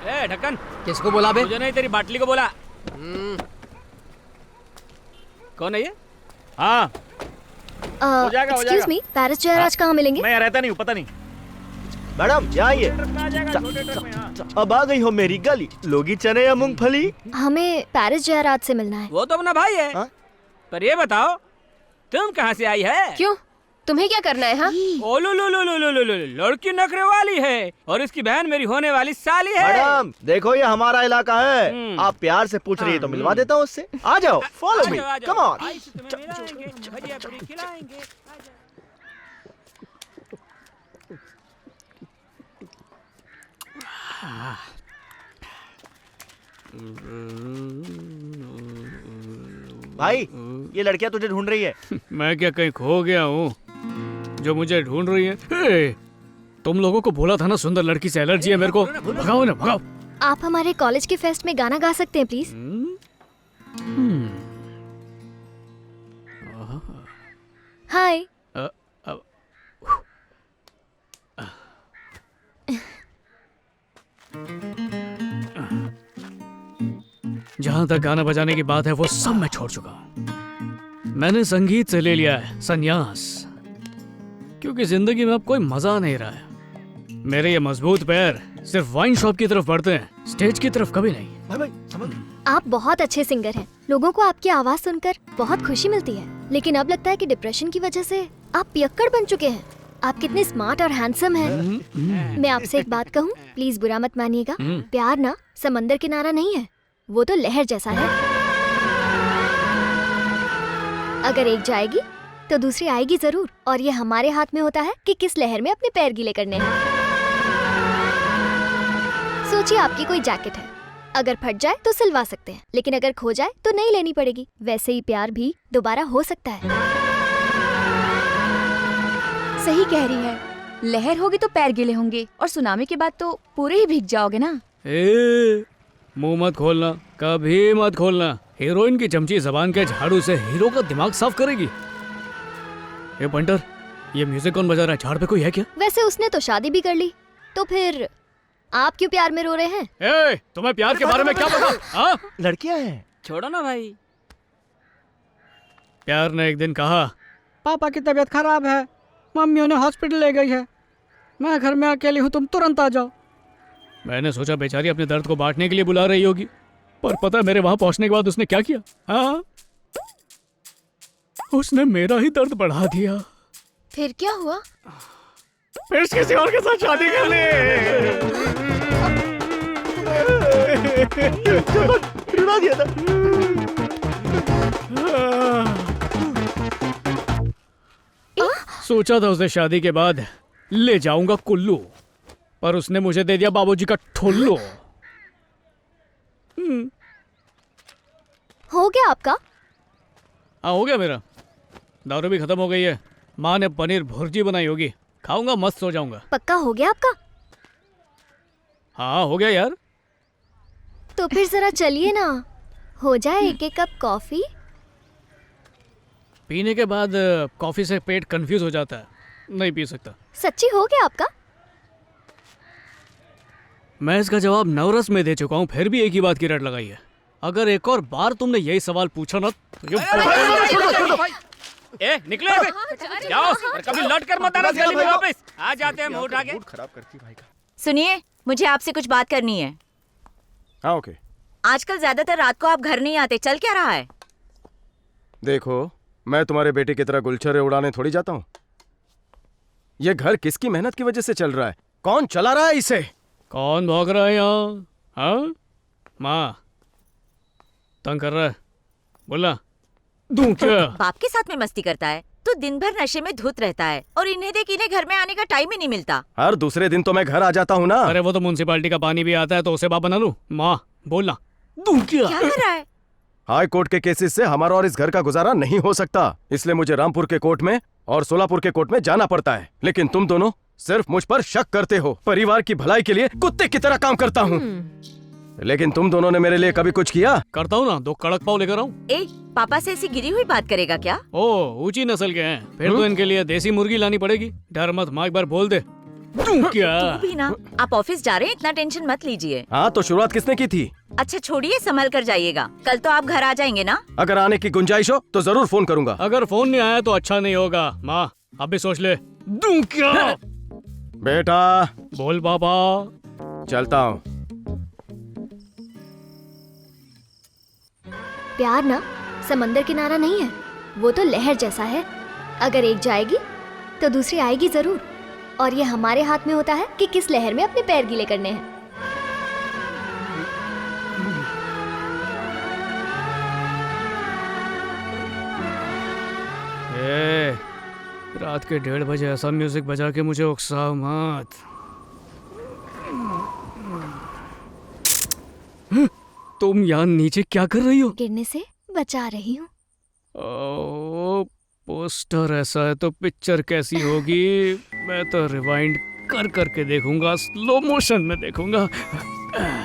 ए ढक्कन, किसको बोला बे? मुझे नहीं, तेरी बाटली को बोला। कौन है ये? हाँ हो जाएगा, हो एक्सक्यूज मी, पैरिस जयराज कहाँ मिलेंगे? मैं यहाँ रहता नहीं हूँ, पता नहीं। मैडम यहाँ आइए। छोटे ट्रक में, हाँ। अब आ गई हो मेरी गली। लोगी चने या मूंगफली? हमें पैरिस जयराज से मिलना है। वो तो अपना भाई है। हाँ? पर ये बताओ तुम कहाँ से आई है? क्यों, तुम्हें क्या करना है? हाँ, ओ लो लो लो लो लो लो लो, लड़की नखरे वाली है और इसकी बहन मेरी होने वाली साली है। मैडम देखो ये हमारा इलाका है। आप प्यार से पूछ रही है तो मिलवा देता हूँ उससे। आ जाओ, फॉलो मी, कम ऑन। भाई से तुम्हें मिलाएंगे, भजिया पूरी खिलाएंगे। आ जाओ। भाई ये लड़कियां तुझे ढूंढ रही है। मैं क्या कहीं खो गया हूँ जो मुझे ढूंढ रही है? हे, तुम लोगों को बोला था ना सुंदर लड़की से एलर्जी है मेरे को। भगाओ ना, भगाओ। आप हमारे कॉलेज के फेस्ट में गाना गा सकते हैं प्लीज? हाय। जहाँ तक गाना बजाने की बात है वो सब मैं छोड़ चुका हूँ। मैंने संगीत से ले लिया है संन्यास, क्योंकि जिंदगी में अब कोई मजा नहीं रहा है। मेरे ये मजबूत पैर सिर्फ वाइन शॉप की तरफ बढ़ते हैं, स्टेज की तरफ कभी नहीं। भाई समझ। आप बहुत अच्छे सिंगर हैं। लोगों को आपकी आवाज सुनकर बहुत खुशी मिलती है, लेकिन अब लगता है कि डिप्रेशन की वजह से आप पियक्कड़ बन चुके हैं। आप कितने स्मार्ट और हैंडसम हैं। मैं आपसे एक बात कहूँ, प्लीज बुरा मत मानिएगा। प्यार ना समंदर किनारा नहीं है, वो तो लहर जैसा है। अगर एक जाएगी तो दूसरी आएगी जरूर, और ये हमारे हाथ में होता है कि किस लहर में अपने पैर गीले करने हैं। सोचिए आपकी कोई जैकेट है, अगर फट जाए तो सिलवा सकते हैं, लेकिन अगर खो जाए तो नहीं लेनी पड़ेगी। वैसे ही प्यार भी दोबारा हो सकता है। सही कह रही है। लहर होगी तो पैर गीले होंगे, और सुनामी के बाद तो पूरे ही भीग जाओगे ना। मुंह मत खोलना, कभी मत खोलना। हीरोइन की चमची जबान के झाड़ू से हीरो का दिमाग साफ करेगी। ये पंटर, ये म्यूजिक कौन बजा रहा है? झाड़ पे कोई है क्या? वैसे उसने तो शादी भी कर ली, तो फिर आप क्यों प्यार में रो रहे हैं? तुम्हें प्यार के बारे में क्या पता? हाँ? लड़कियां हैं। छोड़ो ना भाई। प्यार ने एक दिन कहा, पापा की तबीयत खराब है, मम्मी उन्हें हॉस्पिटल ले गई है, मैं घर में अकेली हूँ, तुम तुरंत आ जाओ। मैंने सोचा बेचारी अपने दर्द को बांटने के लिए बुला रही होगी, पर पता है मेरे वहां पहुंचने के बाद उसने क्या किया? हाँ, उसने मेरा ही दर्द बढ़ा दिया। फिर क्या हुआ? फिर किसी और के साथ शादी कर ली। रुला दिया था। सोचा था उसे शादी के बाद ले जाऊंगा कुल्लू, पर उसने मुझे दे दिया बाबूजी का ठुल्लू। हो गया आपका? हाँ हो गया मेरा। दारू भी खत्म हो गई है। माँ ने पनीर भुर्जी बनाई होगी, खाऊंगा मस्त सो जाऊंगा। पक्का हो गया आपका? हाँ हो गया यार। तो फिर जरा चलिए ना, हो जाए एक एक कप कॉफी। पीने के बाद कॉफी से पेट कंफ्यूज हो जाता है, नहीं पी सकता। सच्ची हो गया आपका? मैं इसका जवाब नवरस में दे चुका हूँ, फिर भी एक ही बात की रट लगाई है। अगर एक और बार तुमने यही सवाल पूछा ना तो ये निकलो जाओ, और कभी लौट कर मत आना गली में वापस। आ जाते हैं मुंह उठा के। खराब करती भाई का। सुनिए, मुझे आपसे कुछ बात करनी है। हाँ ओके। आजकल ज्यादातर रात को आप घर नहीं आते, चल क्या रहा है? देखो, मैं तुम्हारे बेटे की तरह गुलछरे उड़ाने थोड़ी जाता हूँ। ये घर किसकी मेहनत की वजह से चल रहा है? कौन चला रहा है इसे? कौन भौंक रहा है यहाँ? हाँ माँ तंग कर रहा है, बोला दूं क्या? बाप के साथ में मस्ती करता है तो दिन भर नशे में धुत रहता है, और इन्हें देख इन्हें घर में आने का टाइम ही नहीं मिलता। हर दूसरे दिन तो मैं घर आ जाता हूँ ना। अरे वो तो म्युनिसिपालिटी का पानी भी आता है, तो उसे बाप बना लूं? माँ बोलना दूं क्या? क्या कर रहा है? हाई कोर्ट के केसेस से हमारा और इस घर का गुजारा नहीं हो सकता, इसलिए मुझे रामपुर के कोर्ट में और सोलापुर के कोर्ट में जाना पड़ता है। लेकिन तुम दोनों सिर्फ मुझ पर शक करते हो। परिवार की भलाई के लिए कुत्ते की तरह काम करता हूँ, लेकिन तुम दोनों ने मेरे लिए कभी कुछ किया? करता हूँ ना, 2 कड़क पाव लेकर आऊं? ए, पापा से ऐसी गिरी हुई बात करेगा क्या? ओ ऊंची नस्ल के हैं, फिर तो इनके लिए देसी मुर्गी लानी पड़ेगी। डर मत, माँ एक बार बोल दे। दूं क्या? तू भी ना, आप ऑफिस जा रहे हैं, इतना टेंशन मत लीजिए। हाँ तो शुरुआत किसने की थी? अच्छा छोड़िए, संभल कर जाइएगा। कल तो आप घर आ जाएंगे ना? अगर आने की गुंजाइश हो तो जरूर फोन करूंगा। अगर फोन नहीं आया तो अच्छा नहीं होगा। माँ अब भी सोच ले। दूं क्या? बेटा बोल बाबा। चलता हूँ। प्यार ना समंदर किनारा नहीं है, वो तो लहर जैसा है। अगर एक जाएगी तो दूसरी आएगी जरूर, और ये हमारे हाथ में होता है कि किस लहर में अपने पैर गीले करने हैं। ए, रात के 1:30 बजे ऐसा म्यूजिक बजा के मुझे उकसाओ मत। तुम यहाँ नीचे क्या कर रही हो? गिरने से बचा रही हूँ। ओ, पोस्टर ऐसा है तो पिक्चर कैसी होगी? मैं तो रिवाइंड कर करके देखूंगा, स्लो मोशन में देखूंगा।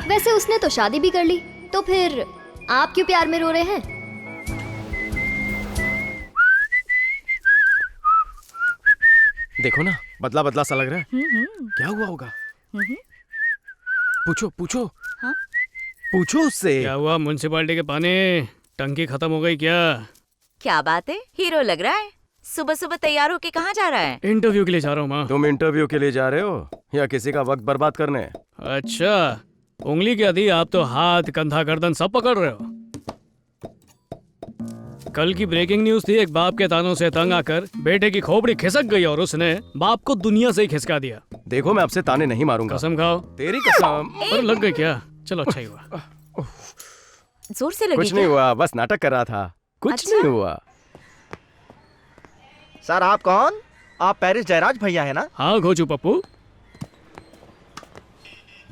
वैसे उसने तो शादी भी कर ली, तो फिर आप क्यों प्यार में रो रहे हैं? देखो ना, बदला बदला सा लग रहा है। क्या हुआ होगा? पूछो पूछो। हाँ? पूछो उससे। क्या हुआ? म्युनिसिपालिटी के पानी टंकी खत्म हो गई क्या? क्या बात है, हीरो लग रहा है। सुबह सुबह तैयार होके कहाँ जा रहा है? इंटरव्यू के लिए जा रहा हूँ माँ। तुम इंटरव्यू के लिए जा रहे हो या किसी का वक्त बर्बाद करने? अच्छा, उंगली क्या थी? आप तो हाथ, कंधा, गर्दन सब पकड़ रहे हो। कल की ब्रेकिंग न्यूज थी, एक बाप के तानों से तंग आकर बेटे की खोपड़ी खिसक गई और उसने बाप को दुनिया से ही खिसका दिया। देखो मैं आपसे ताने नहीं मारूंगा। कसम खाओ। तेरी कसम। और लग गई क्या? चलो अच्छा ही हुआ। जोर से लगी कुछ नहीं हुआ, बस नाटक कर रहा था। कुछ अच्छा? नहीं हुआ। सर आप कौन? आप पेरिस जयराज भैया है ना? हाँ घोचू पप्पू।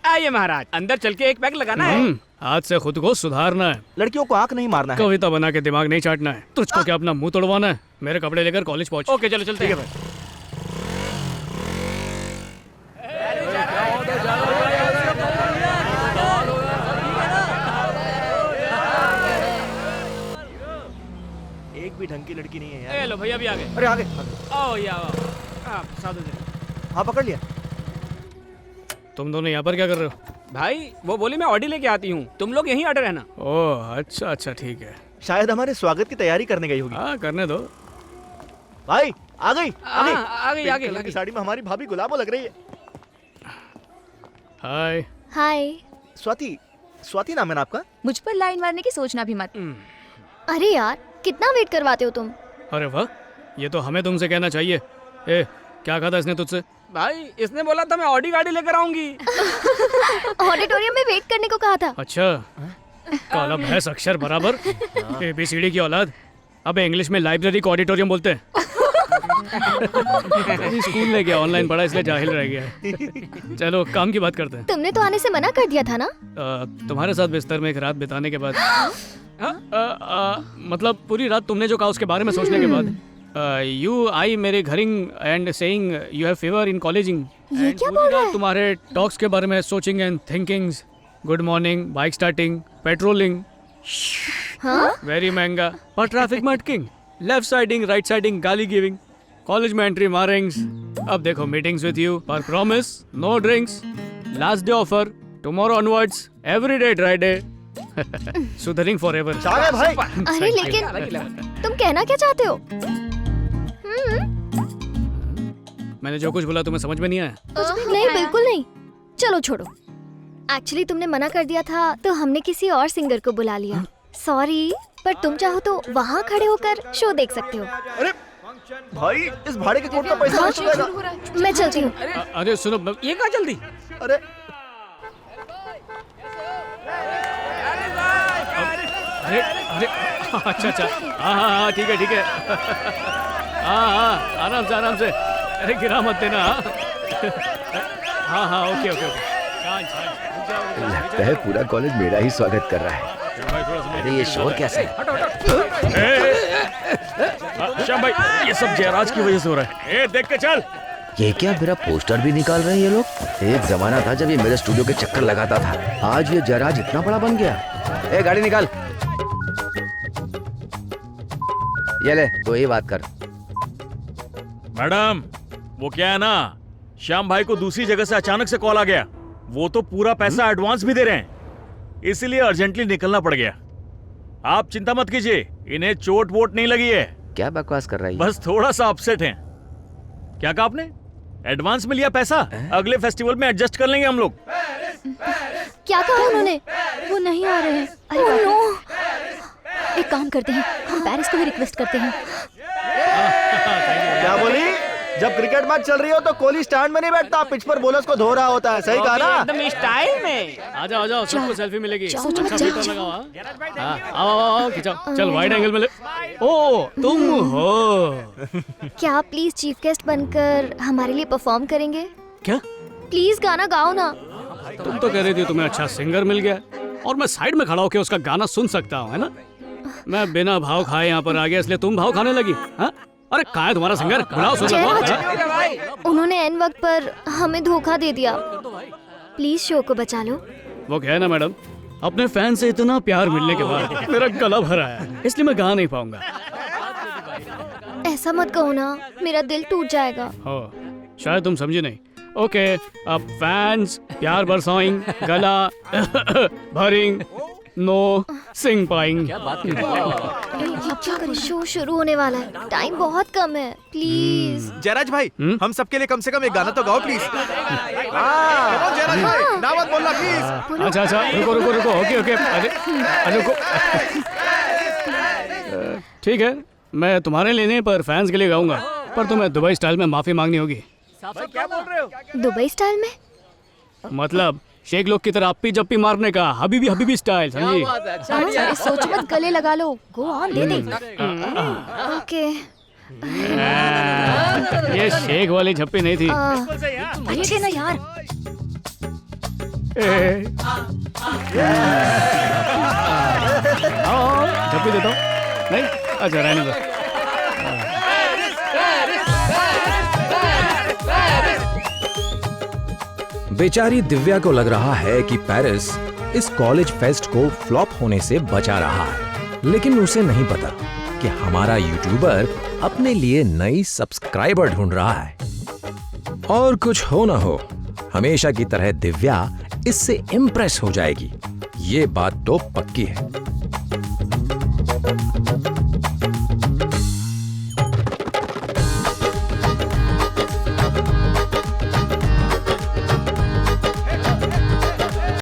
आइए महाराज, अंदर चल के एक पैक लगाना है। आज से खुद को सुधारना है, लड़कियों को आंख नहीं मारना है। कविता बना के दिमाग नहीं चाटना है। तुझको क्या अपना मुंह तोड़वाना है? मेरे कपड़े लेकर कॉलेज पहुंच। ओके चलो चलते हैं। एक भी ढंग की लड़की नहीं है यार। ए लो भैया भी आ गए। अरे आगे। आओ ये आओ। साधु जी। हाँ पकड़ लिया। तुम दोनों यहाँ पर क्या कर रहे हो? भाई वो बोली मैं ऑडी लेके आती हूँ, तुम लोग यहीं अड़े रहना। ओह अच्छा अच्छा ठीक है। शायद हमारे स्वागत की तैयारी करने गई होगी। हाँ करने दो। भाई आ गई आ गई पिंक कलर की साड़ी में हमारी भाभी गुलाबो लग रही है। हाय। हाय। स्वाति, स्वाति नाम है ना आपका? मुझ पर लाइन मारने की सोचना भी मत। अरे यार, कितना वेट करवाते हो तुम? अरे वाह, ये तो हमें तुमसे कहना चाहिए। ए, क्या कहा था इसने तुझसे? भाई इसने बोला था मैं ऑडी गाड़ी लेकर आऊंगी। ऑडिटोरियम में वेट करने को कहा था। अच्छा, काला भैंस अक्षर बराबर, ABCD की औलाद। अब इंग्लिश में लाइब्रेरी को ऑडिटोरियम बोलते हैं। अभी स्कूल में गया, ऑनलाइन पढ़ा इसलिए जाहिल रह गया है। चलो काम की बात करते हैं। तुमने तो आने से मना कर दिया था ना? तुम्हारे साथ बिस्तर में एक रात बिताने के बाद मतलब पूरी रात तुमने जो कहा उसके बारे में सोचने के बाद यू आई मेरे घरिंग and saying you have fever in colleging. ये क्या बोल रहा है? तुम्हारे टॉक्स के बारे में सोचिंग and thinkings, good morning, bike starting, petroling, हाँ? वेरी महंगा, पर ट्रैफिक में अटकिंग, लेफ्ट साइडिंग, राइट साइडिंग, गाली गिविंग, कॉलेज में एंट्री मारेंगे। अब देखो मीटिंग्स विद यू, पर promise no drinks, last day offer, tomorrow onwards, every day dry day, सुधरिंग फॉरएवर। चाहे भाई। अरे लेकिन तुम कहना क्या चाहते हो? मैंने जो कुछ बोला तुम्हें समझ में नहीं आया? नहीं बिल्कुल नहीं। चलो छोड़ो। एक्चुअली तुमने मना कर दिया था तो हमने किसी और सिंगर को बुला लिया। सॉरी, पर तुम चाहो तो वहाँ खड़े होकर शो देख सकते हो। अरे भाई, इस भाड़े के कोट का पैसा हाँ, नहीं चुकाएगा। मैं चलती हूँ। अरे सुनो, ये कहा जल्दी। अरे अरे अरे अच्छा अच्छा, हाँ हाँ हाँ ठीक है ठीक है। हाँ हाँ आराम से। अरे गिरा मत देना। हाँ हाँ ओके ओके ओके। लगता है पूरा कॉलेज मेरा ही स्वागत कर रहा है। अरे ये शोर कैसे है? श्याम भाई, ये सब जयराज की वजह से हो रहा है। ए देख के चल। ये क्या मेरा पोस्टर भी निकाल रहे हैं ये लोग? एक जमाना था जब ये मेरे स्टूडियो के चक्कर लगाता था, आज ये जयराज इतना बड़ा बन गया। ए गाड़ी निकाल। ये ले तो ये बात कर। मैडम, वो क्या है ना, श्याम भाई को दूसरी जगह से अचानक से कॉल आ गया। वो तो पूरा पैसा एडवांस भी दे रहे हैं, इसीलिए अर्जेंटली निकलना पड़ गया। आप चिंता मत कीजिए, इन्हें चोट वोट नहीं लगी है। क्या बकवास कर रहा है? बस थोड़ा सा अपसेट हैं। क्या कहा आपने? एडवांस में लिया पैसा, अगले फेस्टिवल में एडजस्ट कर लेंगे हम लोग। क्या कहा उन्होंने? वो नहीं आ रहे हैं। अरे नो, एक काम करते हैं, हम पेरिस को ही रिक्वेस्ट करते हैं। क्या बोली? जब क्रिकेट मैच चल रही हो तो कोहली स्टैंड में नहीं बैठता, पिच पर बोलर्स को धो रहा होता है। सही कहा ना? एकदम स्टाइल में। आ जाओ सबको सेल्फी मिलेगी। जाओ, अच्छा जाओ, फिल्टर जाओ। लगाओ। हाँ, आओ खिंचाओ। चल वाइड एंगल में ले। ओ तुम हो क्या आप प्लीज चीफ गेस्ट बनकर हमारे लिए परफॉर्म करेंगे? क्या? प्लीज गाना गाओ ना। तुम तो कह रही थी तुम्हें अच्छा सिंगर मिल गया और मैं साइड में खड़ा होकर उसका गाना सुन सकता हूँ, है ना? मैं बिना भाव खाए यहाँ पर आ गया, इसलिए तुम भाव खाने लगी। हाँ? अरे कहाँ है तुम्हारा सिंगर? बुलाओ सुन लो। उन्होंने एन वक्त पर हमें धोखा दे दिया। प्लीज शो को बचा लो। वो क्या है ना मैडम, अपने फैन से इतना प्यार मिलने के बाद मेरा गला भरा है, इसलिए मैं गा नहीं पाऊंगा। ऐसा मत कहो ना, मेरा दिल टूट जाएगा। हो शायद तुम समझी नहीं। ओके, अब फैंस प्यार बरसाइंग, गला भरिंग, नो सिंग पाइंग। अब क्या करें? शो शुरू होने वाला है, टाइम बहुत कम है। प्लीज जयराज भाई, हम सबके लिए कम से कम एक गाना तो गाओ प्लीज। जयराज भाई, ना मत बोलना प्लीज। अच्छा रुको। ओके अरे रुको। ठीक है, मैं तुम्हारे लिए नहीं पर फैंस के लिए गाऊंगा, पर तुम्हें दुबई स्टाइल में माफी मांगनी होगी। क्या बोल रहे हो? दुबई स्टाइल में? मतलब शेख लोग की तरह अप्पी जप्पी मारने का, हबीबी स्टाइल, समझी? अरे सोच मत, गले लगा लो। Go on, they they. Okay. ये शेख वाली झप्पी नहीं थी। अच्छे ना यार। आओ, झप्पी देता हूँ। नहीं, अच्छा रहने दो। बेचारी दिव्या को लग रहा है कि पेरिस इस कॉलेज फेस्ट को फ्लॉप होने से बचा रहा है, लेकिन उसे नहीं पता कि हमारा यूट्यूबर अपने लिए नई सब्सक्राइबर ढूंढ रहा है। और कुछ हो ना हो, हमेशा की तरह दिव्या इससे इम्प्रेस हो जाएगी, ये बात तो पक्की है।